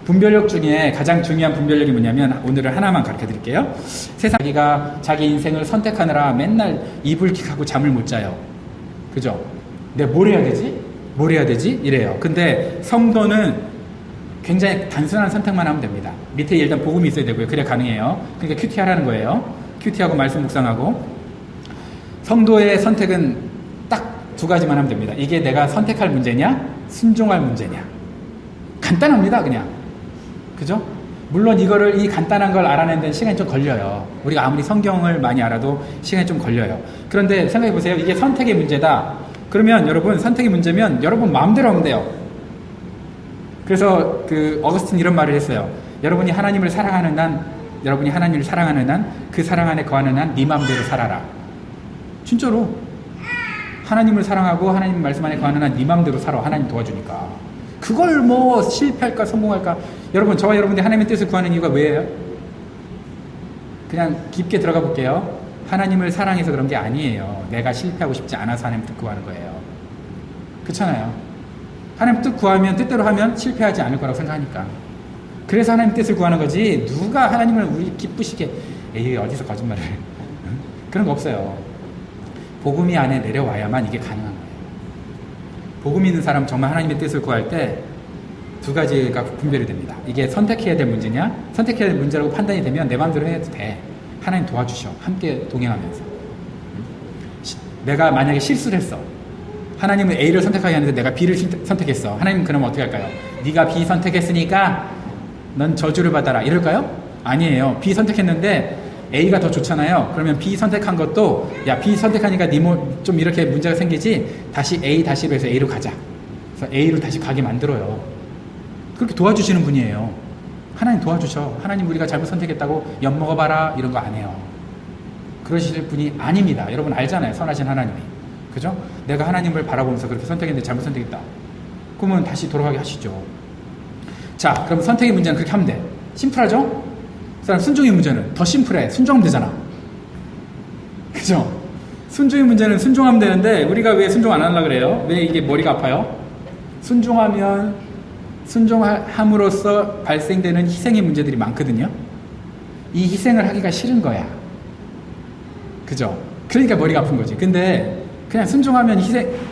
분별력 중에 가장 중요한 분별력이 뭐냐면, 오늘은 하나만 가르쳐 드릴게요. 자기가 자기 인생을 선택하느라 맨날 이불킥하고 잠을 못 자요. 그죠? 내가 뭘 해야 되지? 뭘 해야 되지? 이래요. 근데 성도는 굉장히 단순한 선택만 하면 됩니다. 밑에 일단 복음이 있어야 되고요. 그래야 가능해요. 그러니까 큐티 하라는 거예요. 큐티하고 말씀 묵상하고. 성도의 선택은 딱 두 가지만 하면 됩니다. 이게 내가 선택할 문제냐? 순종할 문제냐? 간단합니다, 그냥. 그죠? 물론 이 간단한 걸 알아내는 데는 시간이 좀 걸려요. 우리가 아무리 성경을 많이 알아도 시간이 좀 걸려요. 그런데 생각해 보세요. 이게 선택의 문제다. 그러면 여러분, 선택의 문제면 여러분 마음대로 하면 돼요. 그래서 어거스틴 이런 말을 했어요. 여러분이 하나님을 사랑하는 난, 그 사랑 안에 거하는 난 네 마음대로 살아라. 진짜로. 하나님을 사랑하고 하나님 말씀 안에 거하는 한 네 마음대로 살아. 하나님 도와주니까. 그걸 뭐 실패할까 성공할까. 여러분, 저와 여러분들이 하나님의 뜻을 구하는 이유가 왜예요? 그냥 깊게 들어가 볼게요. 하나님을 사랑해서 그런 게 아니에요. 내가 실패하고 싶지 않아서 하나님 뜻 구하는 거예요. 그렇잖아요. 하나님 뜻 구하면, 뜻대로 하면 실패하지 않을 거라고 생각하니까. 그래서 하나님 뜻을 구하는 거지, 누가 하나님을 우리 기쁘시게, 에이, 어디서 거짓말을. 그런 거 없어요. 복음이 안에 내려와야만 이게 가능한 거예요. 복음 있는 사람 정말 하나님의 뜻을 구할 때 두 가지가 분별이 됩니다. 이게 선택해야 될 문제냐? 선택해야 될 문제라고 판단이 되면 내 마음대로 해도 돼. 하나님 도와주셔. 함께 동행하면서. 내가 만약에 실수를 했어. 하나님은 A를 선택하게 하는데 내가 B를 선택했어. 하나님 그러면 어떻게 할까요? 네가 B 선택했으니까 넌 저주를 받아라. 이럴까요? 아니에요. B 선택했는데 A가 더 좋잖아요. 그러면 B 선택한 것도, 야, B 선택하니까 좀 이렇게 문제가 생기지, 다시 B로 해서 A로 가자. 그래서 A로 다시 가게 만들어요. 그렇게 도와주시는 분이에요. 하나님 도와주셔. 하나님 우리가 잘못 선택했다고 엿먹어봐라 이런 거 안 해요. 그러실 분이 아닙니다. 여러분 알잖아요. 선하신 하나님이. 그죠? 내가 하나님을 바라보면서 그렇게 선택했는데 잘못 선택했다. 그러면 다시 돌아가게 하시죠. 자, 그럼 선택의 문제는 그렇게 하면 돼. 심플하죠? 그 다음 순종의 문제는 더 심플해. 순종하면 되잖아. 그죠? 순종의 문제는 순종하면 되는데 우리가 왜 순종 안 하려고 그래요? 왜 이게 머리가 아파요? 순종함으로써 발생되는 희생의 문제들이 많거든요. 이 희생을 하기가 싫은 거야. 그죠? 그러니까 머리가 아픈 거지. 근데 그냥 순종하면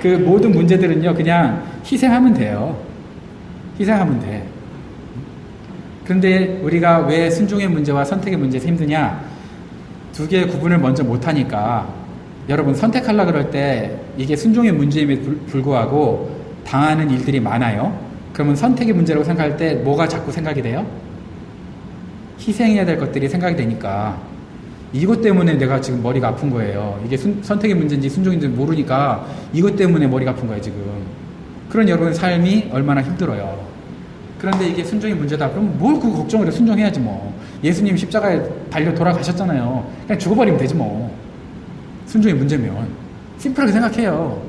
그 모든 문제들은요, 그냥 희생하면 돼요. 희생하면 돼. 그런데 우리가 왜 순종의 문제와 선택의 문제에서 힘드냐? 두 개의 구분을 먼저 못하니까 여러분 선택하려고 그럴 때 이게 순종의 문제임에도 불구하고 당하는 일들이 많아요. 그러면 선택의 문제라고 생각할 때 뭐가 자꾸 생각이 돼요? 희생해야 될 것들이 생각이 되니까 이것 때문에 내가 지금 머리가 아픈 거예요. 이게 선택의 문제인지 순종인지 모르니까 이것 때문에 머리가 아픈 거예요, 지금. 그런 여러분의 삶이 얼마나 힘들어요. 그런데 이게 순종의 문제다. 그럼 뭘 그 걱정을 해. 순종해야지 뭐. 예수님 십자가에 달려 돌아가셨잖아요. 그냥 죽어버리면 되지 뭐. 순종의 문제면. 심플하게 생각해요.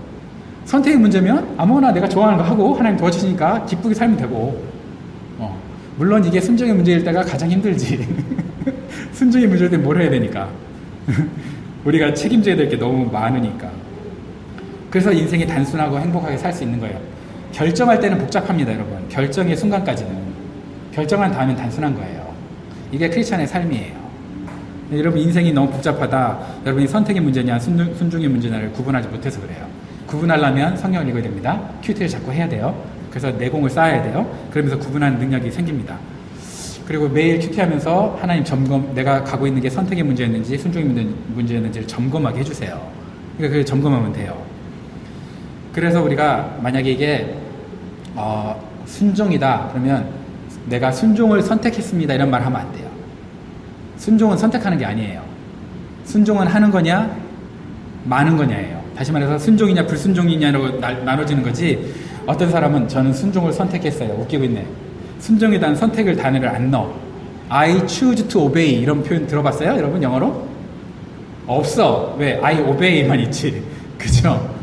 선택의 문제면 아무거나 내가 좋아하는 거 하고 하나님 도와주시니까 기쁘게 살면 되고. 물론 이게 순종의 문제일 때가 가장 힘들지. 순종의 문제일 때 뭘 해야 되니까. 우리가 책임져야 될 게 너무 많으니까. 그래서 인생이 단순하고 행복하게 살 수 있는 거예요. 결정할 때는 복잡합니다, 여러분. 결정의 순간까지는. 결정한 다음엔 단순한 거예요. 이게 크리스찬의 삶이에요. 여러분 인생이 너무 복잡하다. 여러분이 선택의 문제냐 순종의 문제냐를 구분하지 못해서 그래요. 구분하려면 성경을 읽어야 됩니다. 큐티를 자꾸 해야 돼요. 그래서 내공을 쌓아야 돼요. 그러면서 구분하는 능력이 생깁니다. 그리고 매일 큐티하면서 하나님 점검, 내가 가고 있는 게 선택의 문제였는지 순종의 문제였는지를 점검하게 해주세요. 그러니까 그걸 점검하면 돼요. 그래서 우리가 만약에 이게 순종이다 그러면 내가 순종을 선택했습니다 이런 말 하면 안 돼요. 순종은 선택하는 게 아니에요. 순종은 하는 거냐 마는 거냐예요. 다시 말해서 순종이냐 불순종이냐로 나눠지는 거지. 어떤 사람은 저는 순종을 선택했어요. 웃기고 있네. 순종에 대한 선택을 단어를 안 넣어. I choose to obey 이런 표현 들어봤어요? 여러분 영어로? 없어. 왜? I obey만 있지. 그죠?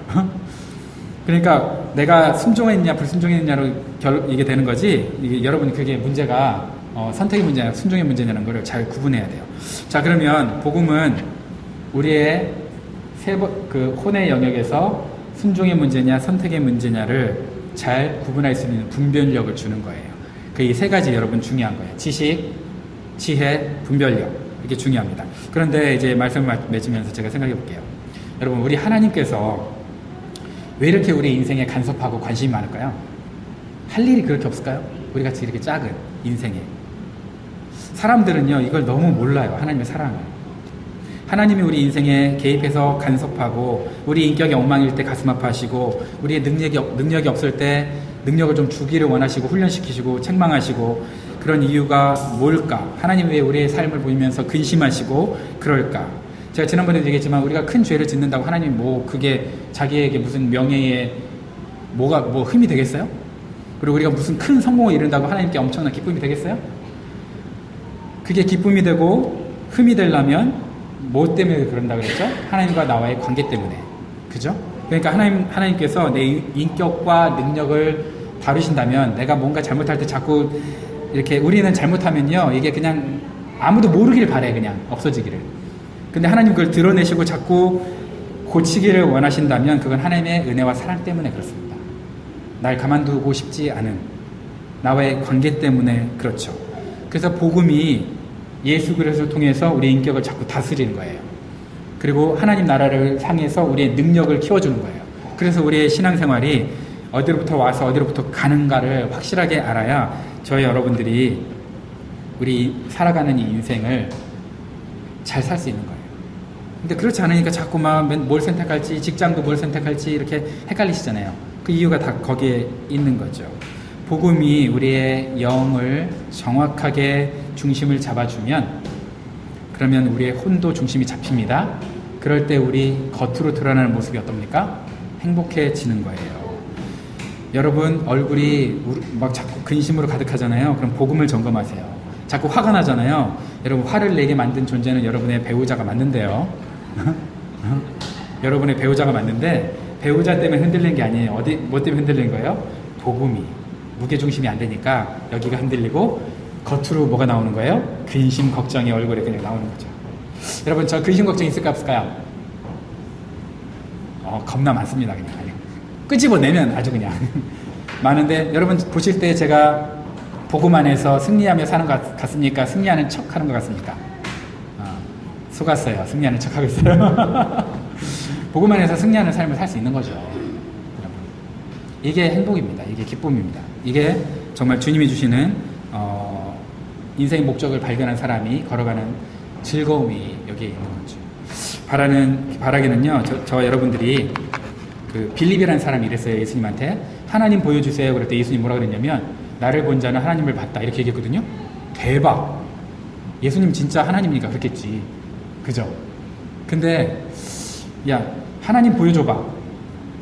그러니까 내가 순종했냐 불순종했냐로 이게 되는 거지. 이게 여러분 그게 문제가 선택의 문제냐 순종의 문제냐는 거를 잘 구분해야 돼요. 자, 그러면 복음은 우리의 그 혼의 영역에서 순종의 문제냐 선택의 문제냐를 잘 구분할 수 있는 분별력을 주는 거예요. 그 이 세 가지 여러분 중요한 거예요. 지식, 지혜, 분별력. 이게 중요합니다. 그런데 이제 말씀을 맺으면서 제가 생각해 볼게요. 여러분 우리 하나님께서 왜 이렇게 우리 인생에 간섭하고 관심이 많을까요? 할 일이 그렇게 없을까요? 우리같이 이렇게 작은 인생에. 사람들은요 이걸 너무 몰라요. 하나님의 사랑을. 하나님이 우리 인생에 개입해서 간섭하고 우리 인격이 엉망일 때 가슴 아파하시고 우리의 능력이 없을 때 능력을 좀 주기를 원하시고 훈련시키시고 책망하시고 그런 이유가 뭘까? 하나님 왜 우리의 삶을 보이면서 근심하시고 그럴까? 제가 지난번에도 얘기했지만 우리가 큰 죄를 짓는다고 하나님 그게 자기에게 무슨 명예에 뭐 흠이 되겠어요? 그리고 우리가 무슨 큰 성공을 이룬다고 하나님께 엄청난 기쁨이 되겠어요? 그게 기쁨이 되고 흠이 되려면 뭐 때문에 그런다 그랬죠? 하나님과 나와의 관계 때문에. 그죠? 그러니까 하나님께서 내 인격과 능력을 다루신다면 내가 뭔가 잘못할 때 자꾸 이렇게 우리는 잘못하면요 이게 그냥 아무도 모르길 바래. 그냥 없어지기를. 근데 하나님 그걸 드러내시고 자꾸 고치기를 원하신다면 그건 하나님의 은혜와 사랑 때문에 그렇습니다. 날 가만두고 싶지 않은 나와의 관계 때문에 그렇죠. 그래서 복음이 예수 그리스도를 통해서 우리의 인격을 자꾸 다스리는 거예요. 그리고 하나님 나라를 향해서 우리의 능력을 키워주는 거예요. 그래서 우리의 신앙생활이 어디로부터 와서 어디로부터 가는가를 확실하게 알아야 저희 여러분들이 우리 살아가는 이 인생을 잘 살 수 있는 거예요. 근데 그렇지 않으니까 자꾸만 뭘 선택할지 직장도 뭘 선택할지 이렇게 헷갈리시잖아요. 그 이유가 다 거기에 있는 거죠. 복음이 우리의 영을 정확하게 중심을 잡아주면 그러면 우리의 혼도 중심이 잡힙니다. 그럴 때 우리 겉으로 드러나는 모습이 어떻습니까? 행복해지는 거예요. 여러분 얼굴이 막 자꾸 근심으로 가득하잖아요. 그럼 복음을 점검하세요. 자꾸 화가 나잖아요. 여러분 화를 내게 만든 존재는 여러분의 배우자가 맞는데요. 여러분의 배우자가 맞는데 배우자 때문에 흔들리는 게 아니에요. 뭐 때문에 흔들리는 거예요? 복음이. 무게중심이 안 되니까 여기가 흔들리고 겉으로 뭐가 나오는 거예요? 근심, 걱정이 얼굴에 그냥 나오는 거죠. 여러분, 저 근심, 걱정 있을까 없을까요? 겁나 많습니다. 그냥 끄집어내면 아주 그냥 많은데, 여러분 보실 때 제가 복음 안에서 승리하며 사는 것 같습니까? 승리하는 척 하는 것 같습니까? 속았어요. 승리하는 척 하고 있어요. 복음 안에서 승리하는 삶을 살 수 있는 거죠. 이게 행복입니다. 이게 기쁨입니다. 이게 정말 주님이 주시는 인생의 목적을 발견한 사람이 걸어가는 즐거움이 여기에 있는 거죠. 바라기는요, 저 여러분들이 그 빌립이라는 사람이 이랬어요. 예수님한테 하나님 보여주세요. 그럴 때 예수님 뭐라 그랬냐면, 나를 본 자는 하나님을 봤다, 이렇게 얘기했거든요. 대박. 예수님 진짜 하나님이니까 그렇겠지, 그죠? 근데 야, 하나님 보여줘봐,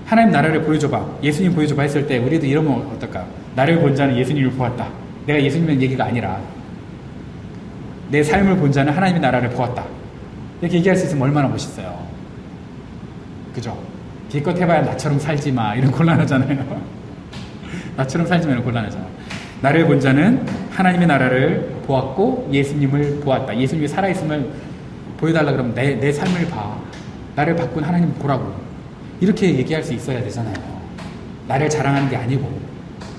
하나님 나라를 보여줘봐, 예수님 보여줘봐 했을 때 우리도 이러면 어떨까? 나를 본 자는 예수님을 보았다. 내가 예수님의 얘기가 아니라 내 삶을 본 자는 하나님의 나라를 보았다, 이렇게 얘기할 수 있으면 얼마나 멋있어요. 그죠? 기껏 해봐야 나처럼 살지마, 이런 곤란하잖아요. 나처럼 살지마, 이런 곤란하잖아. 나를 본 자는 하나님의 나라를 보았고 예수님을 보았다. 예수님이 살아있음을 보여달라 그러면 내 삶을 봐, 나를 바꾼 하나님 보라고, 이렇게 얘기할 수 있어야 되잖아요. 나를 자랑하는 게 아니고,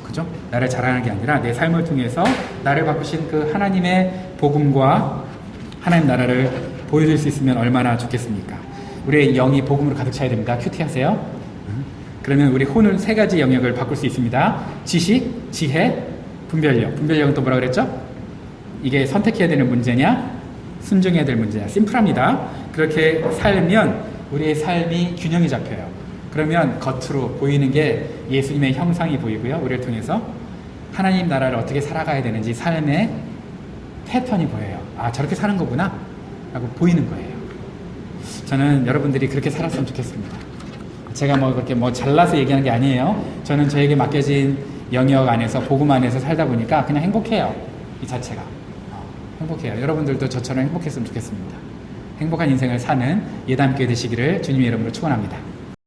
그죠? 나를 자랑하는 게 아니라 내 삶을 통해서 나를 바꾸신 그 하나님의 복음과 하나님 나라를 보여줄 수 있으면 얼마나 좋겠습니까? 우리의 영이 복음으로 가득 차야 됩니다. 큐티 하세요. 그러면 우리 혼을 세 가지 영역을 바꿀 수 있습니다. 지식, 지혜, 분별력. 분별력은 또 뭐라 그랬죠? 이게 선택해야 되는 문제냐, 순종해야 될 문제냐. 심플합니다. 그렇게 살면 우리의 삶이 균형이 잡혀요. 그러면 겉으로 보이는 게 예수님의 형상이 보이고요, 우리를 통해서 하나님 나라를 어떻게 살아가야 되는지 삶의 패턴이 보여요. 아, 저렇게 사는 거구나 라고 보이는 거예요. 저는 여러분들이 그렇게 살았으면 좋겠습니다. 제가 그렇게 잘나서 얘기하는 게 아니에요. 저는 저에게 맡겨진 영역 안에서, 복음 안에서 살다 보니까 그냥 행복해요. 이 자체가 행복해요. 여러분들도 저처럼 행복했으면 좋겠습니다. 행복한 인생을 사는 예담교회 되시기를 주님의 이름으로 축원합니다.